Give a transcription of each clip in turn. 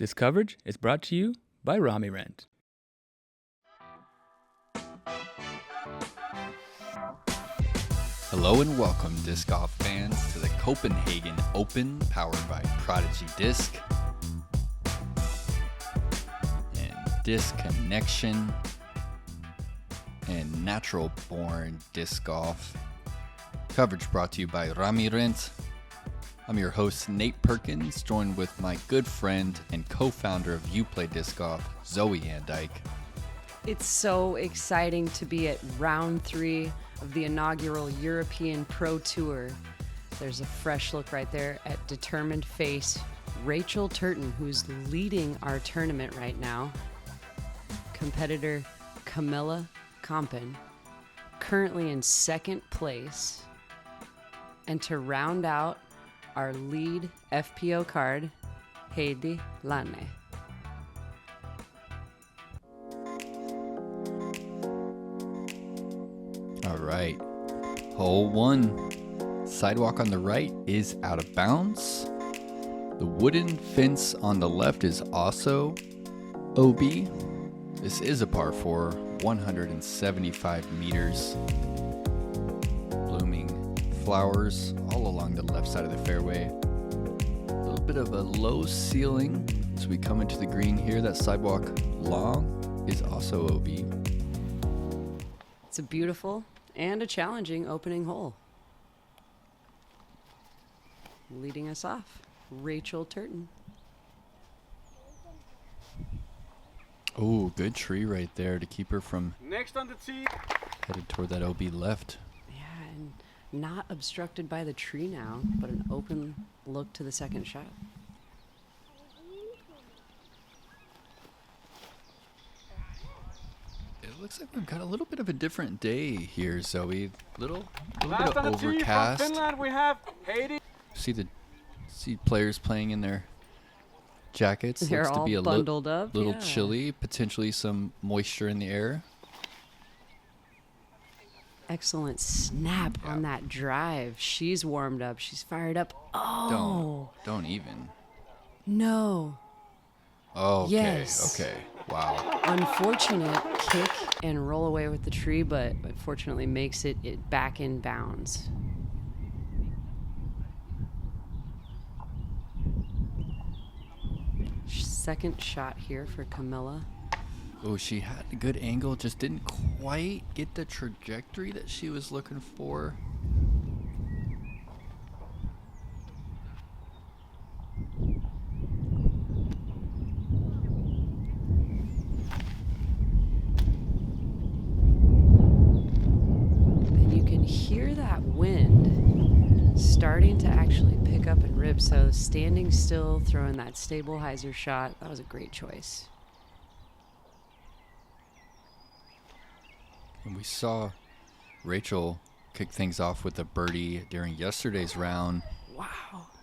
This coverage is brought to you by Rami Rent. Hello and welcome, disc golf fans, to the Copenhagen Open, powered by Prodigy Disc and Disc Connection and Natural Born Disc Golf. Coverage brought to you by Rami Rent. I'm your host, Nate Perkins, joined with my good friend and co-founder of You Play Disc Golf, Zoe Andyke. It's so exciting to be at round 3 of the inaugural European Pro Tour. There's a fresh look right there at determined face Rachel Turton, who's leading our tournament right now. Competitor Camilla Kampen, currently in second place. And to round out our lead FPO card, Heidi, Laine. All right, hole 1. Sidewalk on the right is out of bounds. The wooden fence on the left is also OB. This is a par 4, 175 meters. Blooming flowers all along the left side of the fairway. A little bit of a low ceiling as we come into the green here. That sidewalk long is also OB. It's a beautiful and a challenging opening hole. Leading us off, Rachel Turton. Oh, good tree right there to keep her from next on the tee, headed toward that OB left. Yeah, and not obstructed by the tree now, but an open look to the second shot. It looks like we've got a little bit of a different day here, Zoe. Little bit last on of the tee from overcast. Finland we have Heidi. See players playing in their jackets. They're Looks to all be a bundled up. little yeah. chilly, potentially some moisture in the air. Excellent snap on that drive. She's warmed up. She's fired up. Oh, Don't even. no. Okay, Yes. okay. Wow. Unfortunate kick and roll away with the tree, but fortunately makes it back in bounds. Second shot here for Camilla. Oh, she had a good angle, just didn't quite get the trajectory that she was looking for. And you can hear that wind starting to actually pick up and rip. So standing still, throwing that stabilizer shot, that was a great choice. And we saw Rachel kick things off with a birdie during yesterday's round. Wow.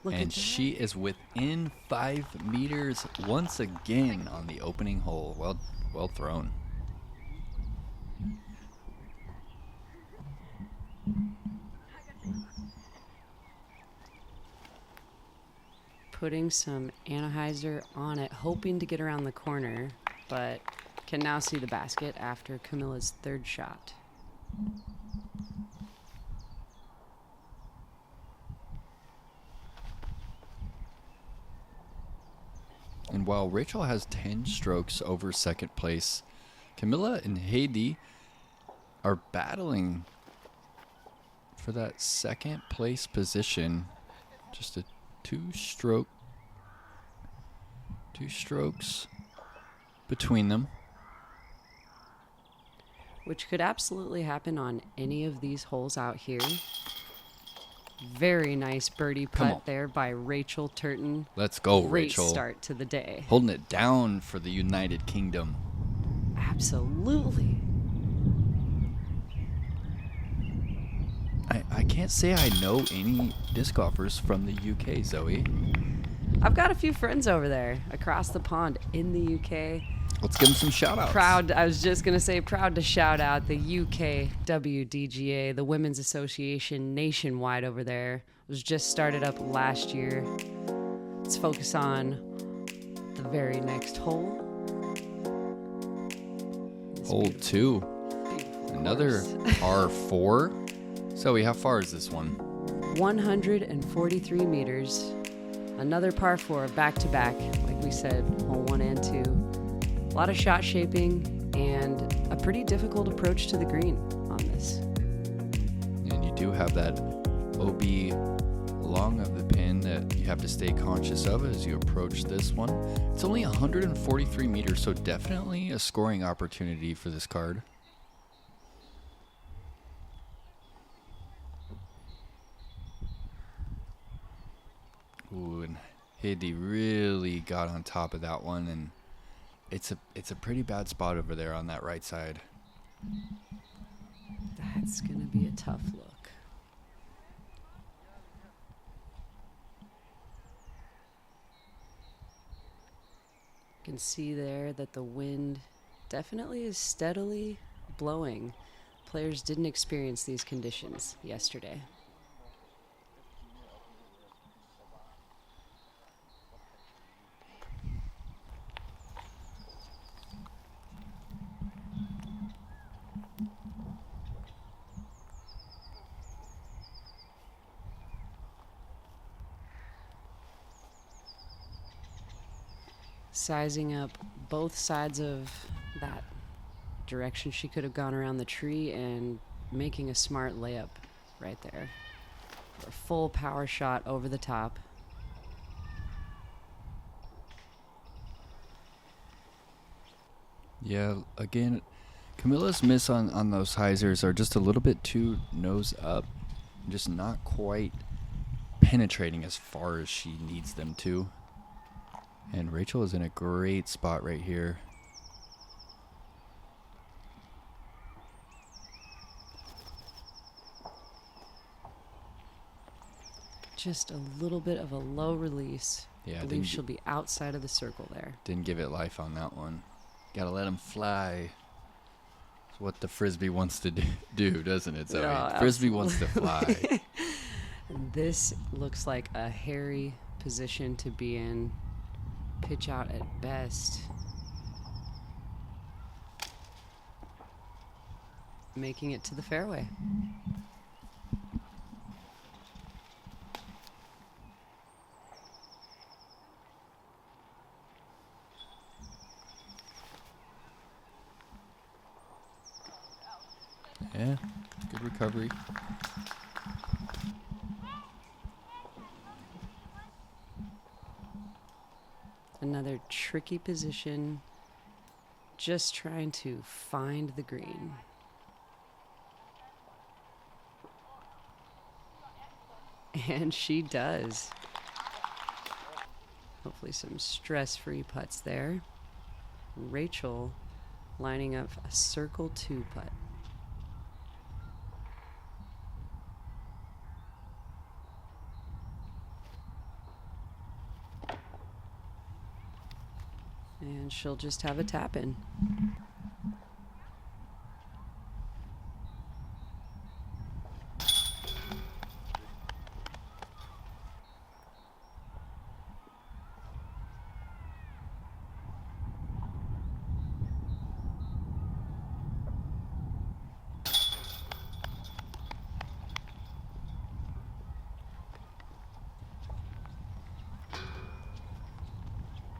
Look at And that. she is within 5 meters once again on the opening hole. Well thrown. Putting some Anheuser on it, hoping to get around the corner, but can now see the basket after Camilla's third shot. And while Rachel has 10 strokes over second place, Camilla and Heidi are battling for that second place position. Just a two strokes between them. Which could absolutely happen on any of these holes out here. Very nice birdie Come on. putt there by Rachel Turton. Let's go, Great Rachel. start to the day. Holding it down for the United Kingdom. Absolutely. I can't say I know any disc golfers from the UK, Zoe. I've got a few friends over there across the pond in the UK. Let's give them some shout-outs. I was just going to say proud to shout out the UK WDGA, the Women's Association nationwide over there. It was just started up last year. Let's focus on the very next hole. Hole 2. Another R4. Zoe, how far is this one? 143 meters. Another par 4 back-to-back, like we said, hole 1 and 2. A lot of shot shaping and a pretty difficult approach to the green on this. And you do have that OB long of the pin that you have to stay conscious of as you approach this one. It's only 143 meters, so definitely a scoring opportunity for this card. Ooh, and Heidi really got on top of that one, and it's a pretty bad spot over there on that right side. That's going to be a tough look. You can see there that the wind definitely is steadily blowing. Players didn't experience these conditions yesterday. Sizing up both sides of that direction she could have gone around the tree and making a smart layup right there. For a full power shot over the top. Yeah, again, Camilla's miss on those hyzers are just a little bit too nose up. Just not quite penetrating as far as she needs them to. And Rachel is in a great spot right here. Just a little bit of a low release. Yeah, I believe she'll be outside of the circle there. Didn't give it life on that one. Gotta let him fly. It's what the Frisbee wants to do, doesn't it, Zoe? Yeah, Frisbee wants to fly. This looks like a hairy position to be in. Pitch out at best. Making it to the fairway. Yeah, good recovery. Another tricky position. Just trying to find the green. And she does. Hopefully some stress-free putts there. Rachel lining up a circle 2 putt. And she'll just have a tap in.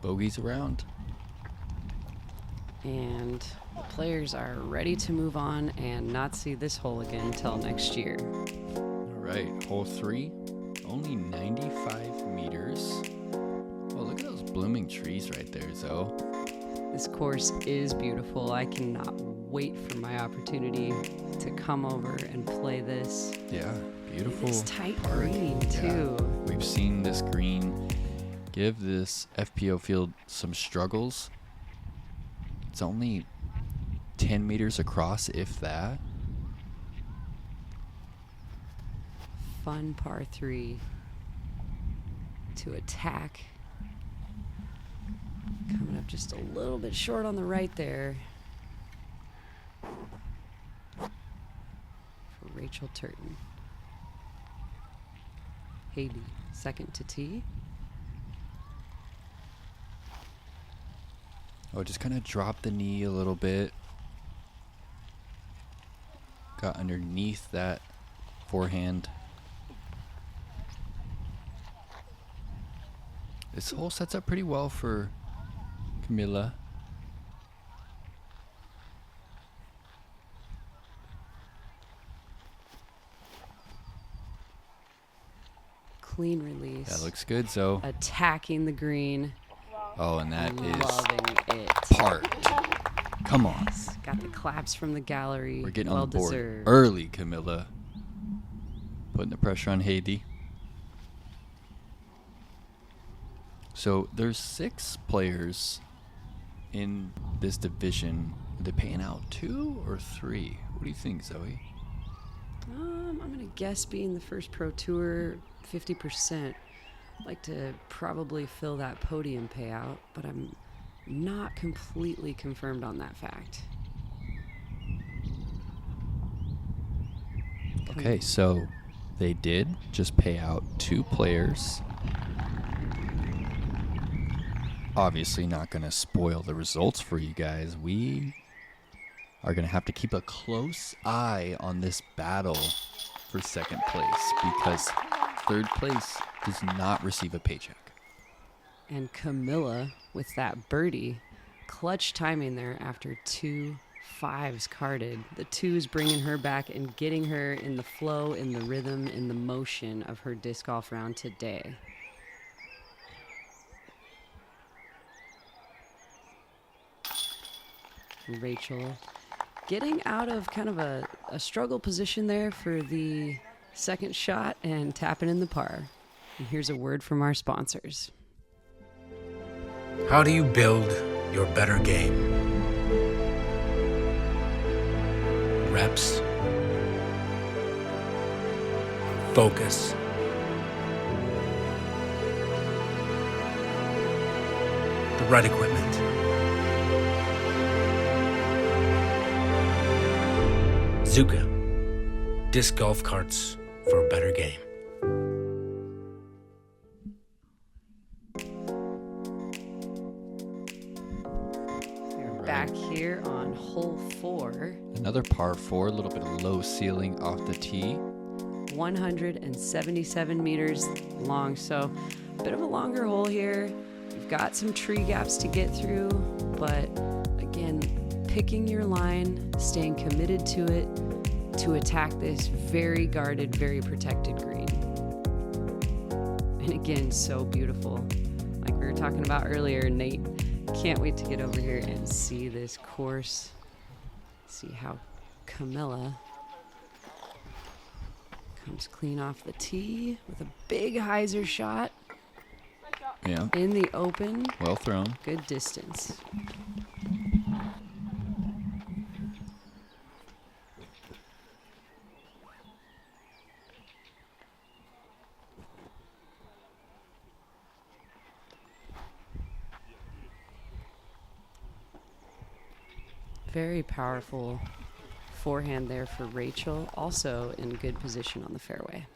Bogeys around. And the players are ready to move on and not see this hole again until next year. All right, hole 3, only 95 meters. Oh, look at those blooming trees right there, Zoe. This course is beautiful. I cannot wait for my opportunity to come over and play this. Yeah, beautiful. It's tight park. green, too. Yeah, we've seen this green give this FPO field some struggles. It's only 10 meters across, if that. Fun par 3 to attack. Coming up just a little bit short on the right there for Rachel Turton. Heidi, second to tee. Oh, just kind of drop the knee a little bit. Got underneath that forehand. This hole sets up pretty well for Camilla. Clean release. That looks good, so. Attacking the green. Oh, and that is Loving it. parked. Come on. Got the claps from the gallery. We're getting well on the board deserved. early, Camilla. Putting the pressure on Heidi. So there's 6 players in this division. Are they paying out 2 or 3? What do you think, Zoe? I'm gonna guess being the first pro tour, 50%. I'd like to probably fill that podium payout, but I'm not completely confirmed on that fact. Okay, so they did just pay out 2 players. Obviously not going to spoil the results for you guys. We are going to have to keep a close eye on this battle for second place because third place does not receive a paycheck. And Camilla with that birdie, clutch timing there after 2 5s carded. The 2s bringing her back and getting her in the flow, in the rhythm, in the motion of her disc golf round today. Rachel getting out of kind of a struggle position there for the second shot and tapping in the par. And here's a word from our sponsors. How do you build your better game? Reps, focus, the right equipment. Zuka, disc golf carts for a better game. We're back here on hole 4. Another par 4, a little bit of low ceiling off the tee. 177 meters long, so a bit of a longer hole here. We've got some tree gaps to get through, but again, picking your line, staying committed to it to attack this very guarded, very protected green. And again, so beautiful. Like we were talking about earlier, Nate, can't wait to get over here and see this course. See how Camilla comes clean off the tee with a big hyzer shot. Yeah, In the open, well thrown. good distance. Very powerful forehand there for Rachel, also in good position on the fairway.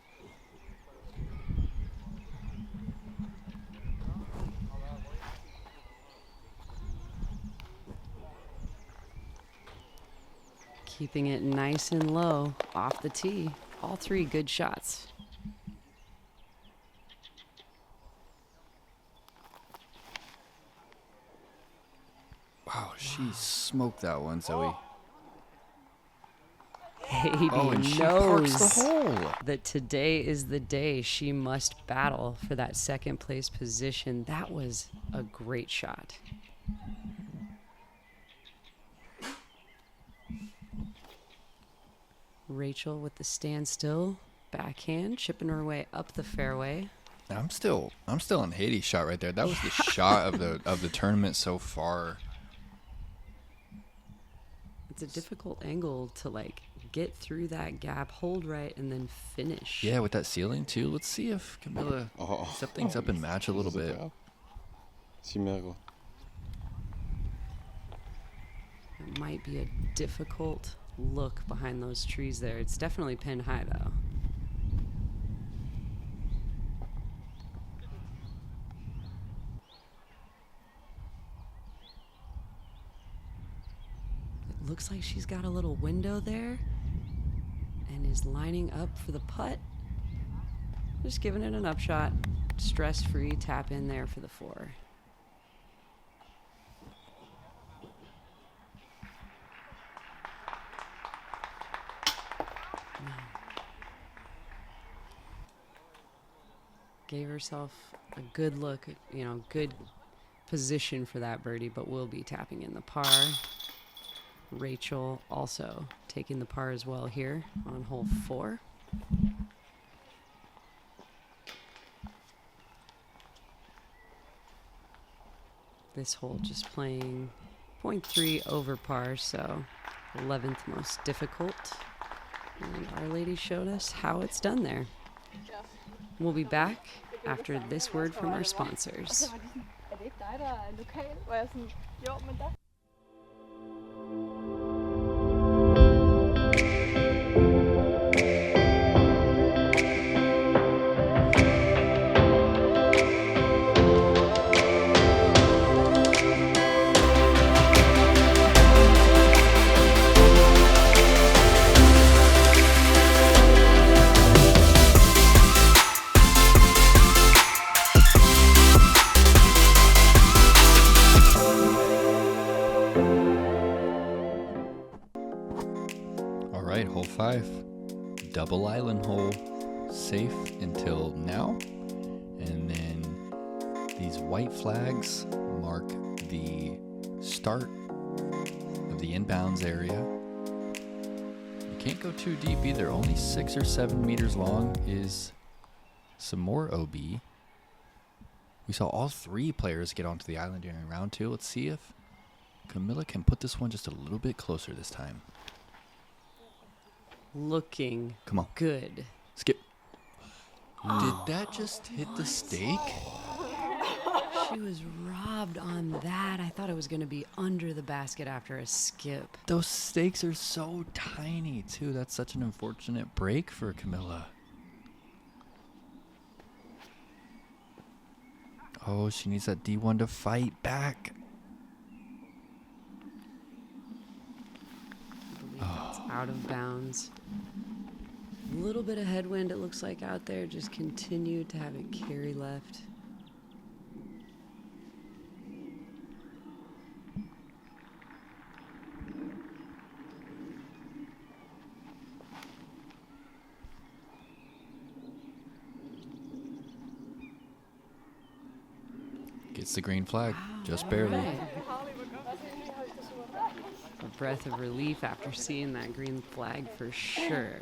Keeping it nice and low off the tee. All 3 good shots. Wow, she smoked that one, Zoe. Heidi Oh, and she parks knows the hole. that today is the day she must battle for that second place position. That was a great shot. Rachel with the standstill backhand, chipping her way up the fairway. I'm still on Heidi's shot right there. That was the shot of the tournament so far. It's a difficult angle to like get through that gap, hold right, and then finish. Yeah, with that ceiling too. Let's see if Camilla set things up and match a little bit. It might be a difficult look behind those trees there. It's definitely pin high though. looks like she's got a little window there and is lining up for the putt. Just giving it an upshot. Stress-free tap in there for the 4. Gave herself a good look, good position for that birdie, but will be tapping in the par. Rachel also taking the par as well here on hole 4. This hole just playing 0.3 over par, so 11th most difficult. And Our Lady showed us how it's done there. We'll be back after this word from our sponsors. Hole 5, double island hole, safe until now, and then these white flags mark the start of the inbounds area. You can't go too deep either, only 6 or 7 meters long is some more OB. We saw all 3 players get onto the island during round 2. Let's see if Camilla can put this one just a little bit closer this time. Looking Come on. good. Skip. Did that just hit the stake? She was robbed on that. I thought it was going to be under the basket after a skip. Those stakes are so tiny, too. That's such an unfortunate break for Camilla. Oh, she needs that D1 to fight back. I believe that's out of bounds. A little bit of headwind, it looks like, out there. Just continued to have it carry left. Gets the green flag, just barely. Right. A breath of relief after seeing that green flag for sure.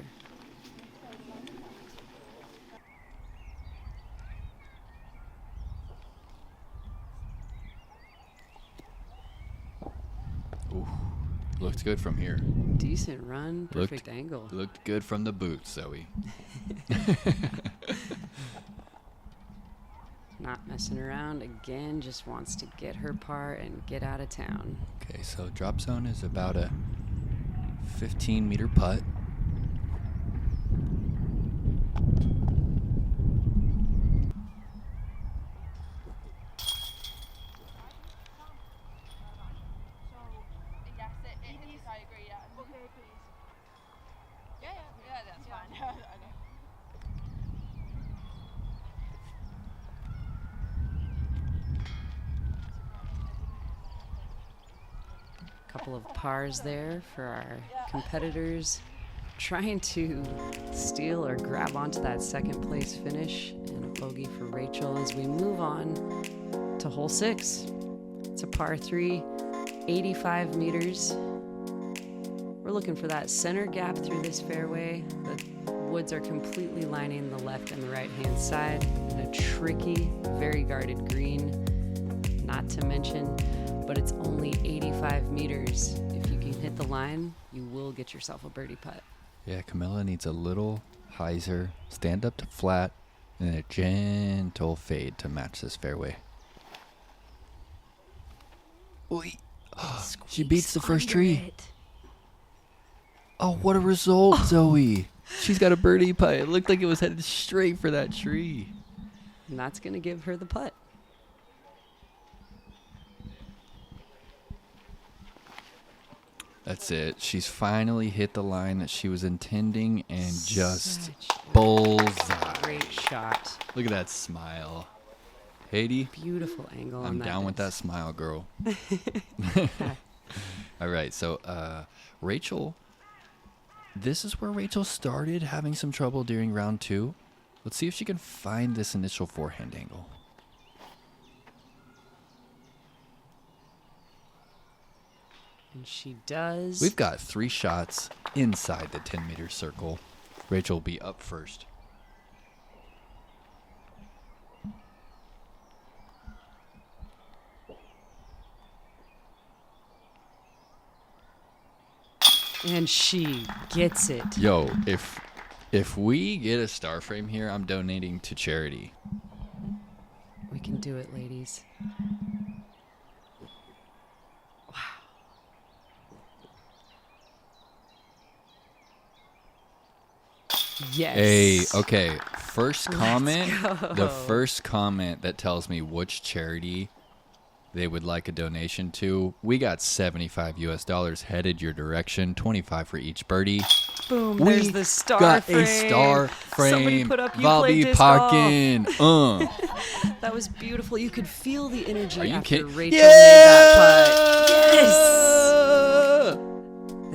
Ooh, looked good from here. Decent run, perfect angle. Looked good from the boots, Zoe. Not messing around again, just wants to get her par and get out of town. Okay, so drop zone is about a 15-meter putt. Couple of pars there for our competitors, trying to steal or grab onto that second place finish, and a bogey for Rachel as we move on to hole 6. It's a par 3, 85 meters. We're looking for that center gap through this fairway. The woods are completely lining the left and the right hand side, and a tricky, very guarded green, not to mention, but it's only 85 meters. If you can hit the line, you will get yourself a birdie putt. Yeah, Camilla needs a little hyzer, stand up to flat, and a gentle fade to match this fairway. Oy. She beats the first tree. Oh, what a result, Zoe. She's got a birdie putt. It looked like it was headed straight for that tree. And that's going to give her the putt. That's it. She's finally hit the line that she was intending and just Such bullseye. Great shot. Look at that smile. Heidi, Beautiful angle on I'm that. down with that disc. smile, girl. All right, so Rachel, this is where Rachel started having some trouble during round 2. Let's see if she can find this initial forehand angle. And she does. We've got 3 shots inside the 10-meter circle. Rachel will be up first. And she gets it. Yo, if we get a star frame here, I'm donating to charity. We can do it, ladies. Yes. Hey, okay. First comment, go. the first comment that tells me which charity they would like a donation to. We got $75 US headed your direction, 25 for each birdie. Boom, We there's the star got frame. a star frame. Somebody put up, you play disc golf. Valbyparken. That was beautiful. You could feel the energy Are you after kidding? Rachel made that putt. Yes! Yeah!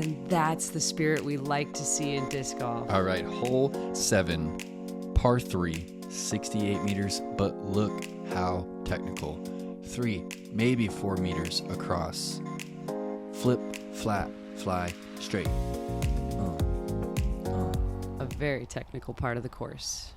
And that's the spirit we like to see in disc golf. All right, hole 7, par 3, 68 meters, but look how technical. 3, maybe 4 meters across. Flip, flat, fly, straight. A very technical part of the course.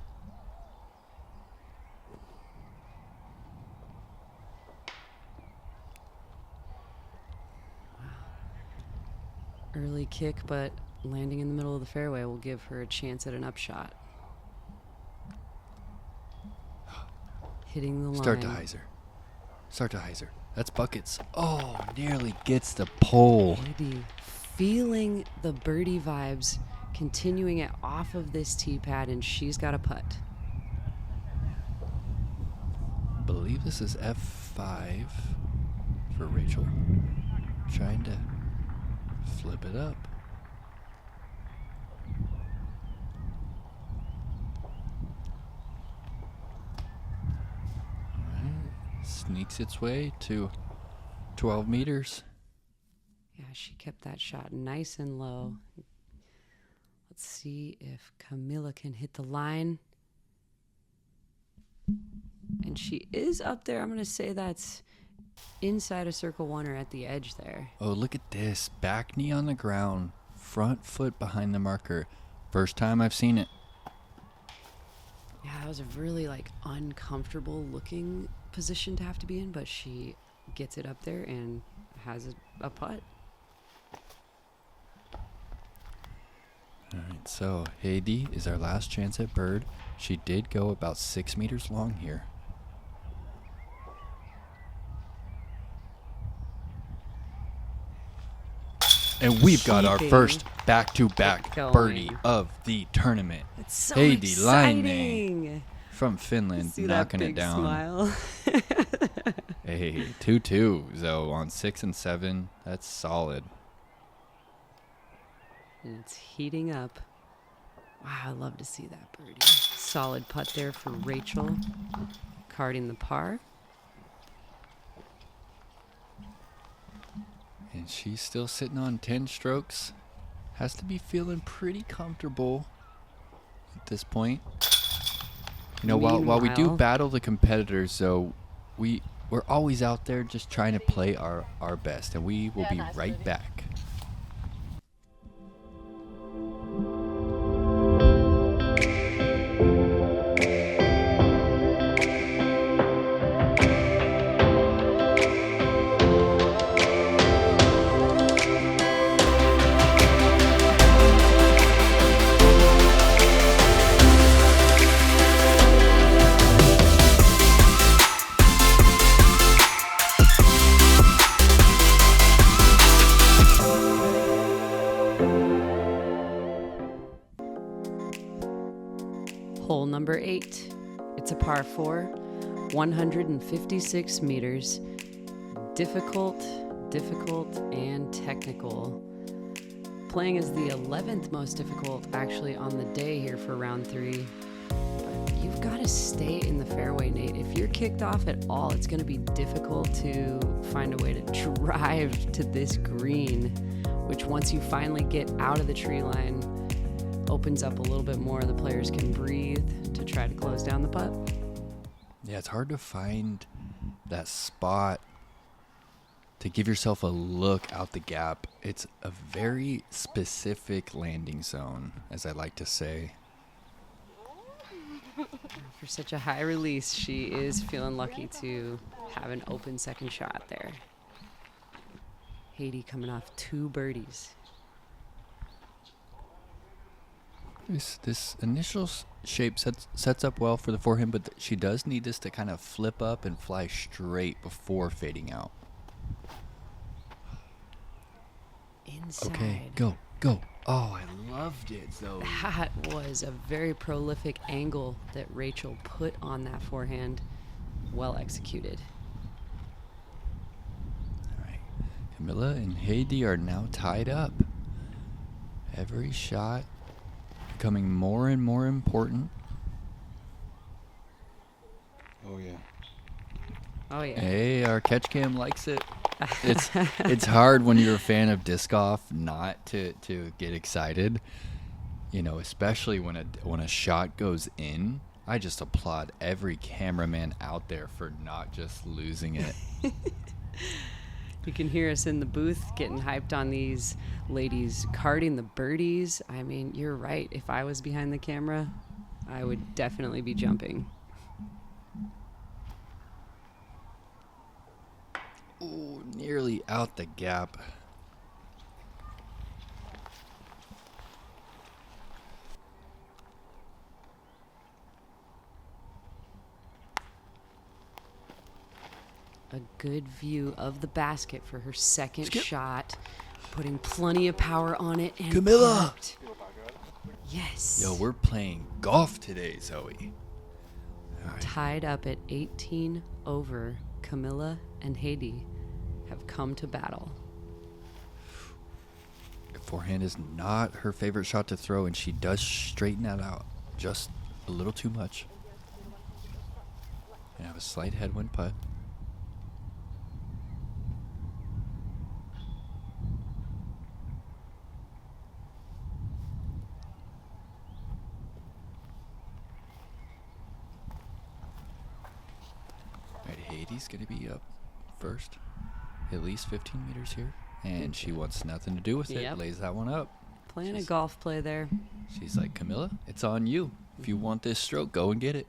Early kick, but landing in the middle of the fairway will give her a chance at an upshot. Hitting the line. Start to hyzer. Start to hyzer. That's buckets. Oh, nearly gets the pole. Heidi feeling the birdie vibes, continuing it off of this tee pad, and she's got a putt. Believe this is F5 for Rachel. Trying to flip it up. Alright. Sneaks its way to 12 meters. Yeah, she kept that shot nice and low. Let's see if Camilla can hit the line. And she is up there. I'm going to say that's inside of circle 1 or at the edge there. Oh, look at this. Back knee on the ground. Front foot behind the marker. First time I've seen it. Yeah, that was a really uncomfortable looking position to have to be in, but she gets it up there and has a putt. Alright, so Heidi is our last chance at bird. She did go about 6 meters long here. And we've got our Keeping first back-to-back it birdie going. of the tournament. It's so Heidi Laine exciting. from Finland, See knocking that it big down. smile. Hey, 2-2. So on 6 and 7, that's solid. And it's heating up. Wow, I love to see that birdie. Solid putt there for Rachel. Carding the par. And she's still sitting on 10 strokes. Has to be feeling pretty comfortable at this point. You know, while we do Meanwhile- battle the competitors, though, we're always out there just trying to play our best. And we will be right back. Hole number 8. It's a par 4, 156 meters. Difficult, and technical. playing as the 11th most difficult actually on the day here for round 3. But you've got to stay in the fairway, Nate. If you're kicked off at all, it's going to be difficult to find a way to drive to this green, which once you finally get out of the tree line, opens up a little bit more. The players can breathe to try to close down the putt. Yeah, it's hard to find that spot to give yourself a look out the gap. It's a very specific landing zone, as I like to say. For such a high release, she is feeling lucky to have an open second shot there. Heidi coming off 2 birdies. This initial shape sets up well for the forehand, but she does need this to kind of flip up and fly straight before fading out. Inside. Okay, go. Oh, I loved it, Zoe. That was a very prolific angle that Rachel put on that forehand. Well executed. All right, Camilla and Heidi are now tied up. Every shot becoming more and more important. Oh, yeah. Oh, yeah. Hey, our catch cam likes it. It's hard when you're a fan of disc golf not to get excited, you know, especially when a shot goes in. I just applaud every cameraman out there for not just losing it. You can hear us in the booth getting hyped on these ladies carding the birdies. I mean, you're right. If I was behind the camera, I would definitely be jumping. Ooh, nearly out the gap. A good view of the basket for her second Skip. shot. Putting plenty of power on it. And Camilla! parked. Yes. Yo, we're playing golf today, Zoe. All right. Tied up at 18 over, Camilla and Heidi have come to battle. Forehand is not her favorite shot to throw, and she does straighten that out just a little too much. And have a slight headwind putt. Alright, Heidi's gonna be up first. At least 15 meters here. And she wants nothing to do with it. Yep. Lays that one up. Playing a golf play there. She's like, Camilla, it's on you. If you want this stroke, go and get it.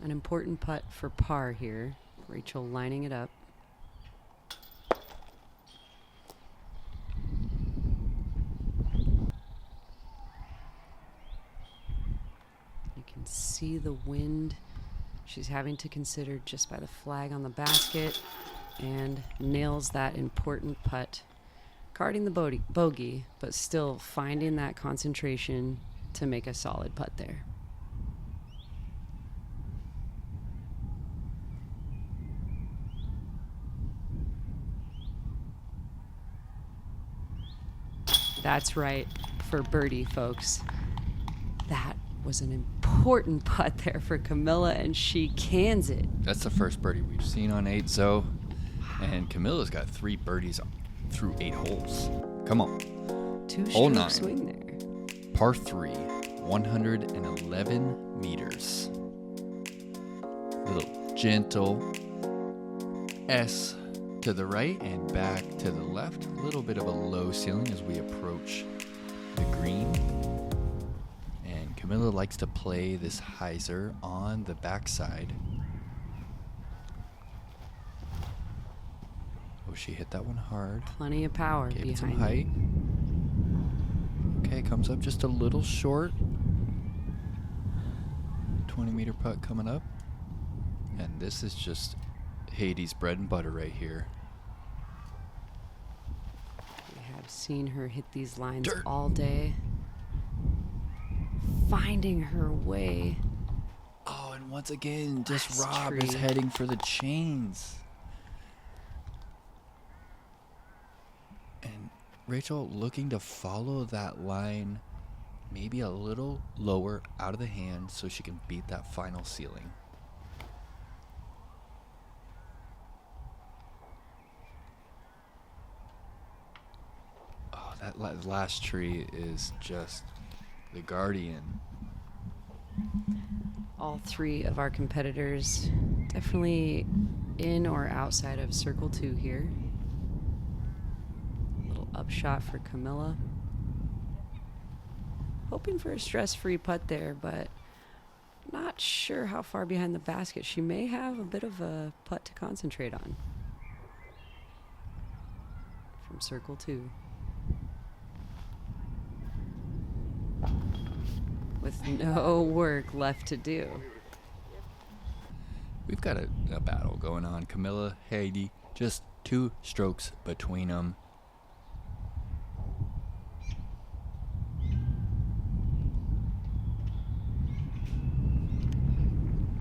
An important putt for par here. Rachel lining it up. You can see the wind she's having to consider just by the flag on the basket, and nails that important putt. Carding the bogey, but still finding that concentration to make a solid putt there. That's right, for birdie, folks. That was an important putt there for Camilla, and she cans it. That's the first birdie we've seen on 8, Zoe. And Camilla's got 3 birdies through 8 holes. Come on. Hole 2-stroke 9. swing there. Par 3, 111 meters. Little gentle S to the right and back to the left. A little bit of a low ceiling as we approach the green. And Camilla likes to play this hyzer on the backside. Oh, she hit that one hard. Plenty of power Gave it some behind height. Okay, comes up just a little short. 20-meter putt coming up. And this is just Heidi's bread and butter right here. We have seen her hit these lines Dirt. all day. Finding her way. Oh, and once again, just Last Rob is tree. heading for the chains. And Rachel looking to follow that line maybe a little lower out of the hand so she can beat that final ceiling. Oh, that last tree is just the guardian. All three of our competitors definitely in or outside of circle 2 here. Little upshot for Camilla. Hoping for a stress-free putt there, but not sure how far behind the basket. She may have a bit of a putt to concentrate on. From circle 2. With no work left to do. We've got a battle going on. Camilla, Heidi, just 2 strokes between them.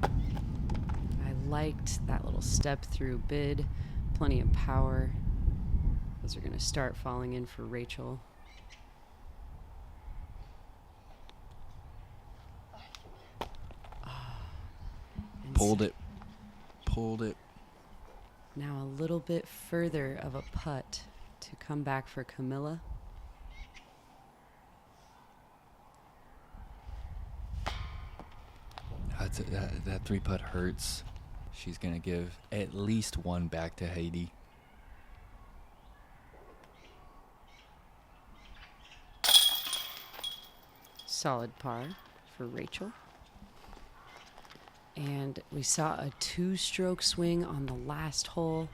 I liked that little step through bid. Plenty of power. Those are going to start falling in for Rachel. Pulled it. Now a little bit further of a putt to come back for Camilla. That 3-putt hurts. She's going to give at least 1 back to Heidi. Solid par for Rachel. And we saw a 2-stroke swing on the last hole.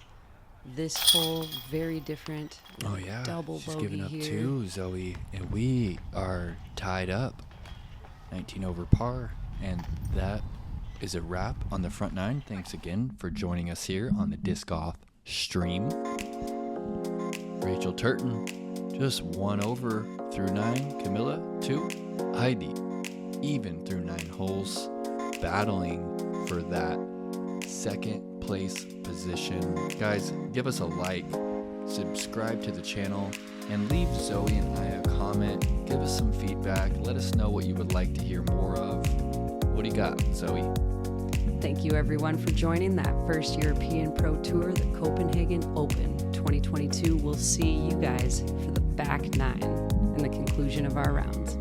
This hole, very different. Oh yeah, Double she's bogey giving up here. 2, Zoe. And we are tied up. 19 over par. And that is a wrap on the front 9. Thanks again for joining us here on the Disc Golf stream. Rachel Turton, just 1 over through 9. Camilla, 2. Heidi, even through 9 holes. Battling for that 2nd place position. Guys, give us a like, subscribe to the channel, and leave Zoe and I a comment. Give us some feedback. Let us know what you would like to hear more of. What do you got, Zoe? Thank you everyone for joining that first European Pro Tour, the Copenhagen Open 2022. We'll see you guys for the back 9 and the conclusion of our rounds.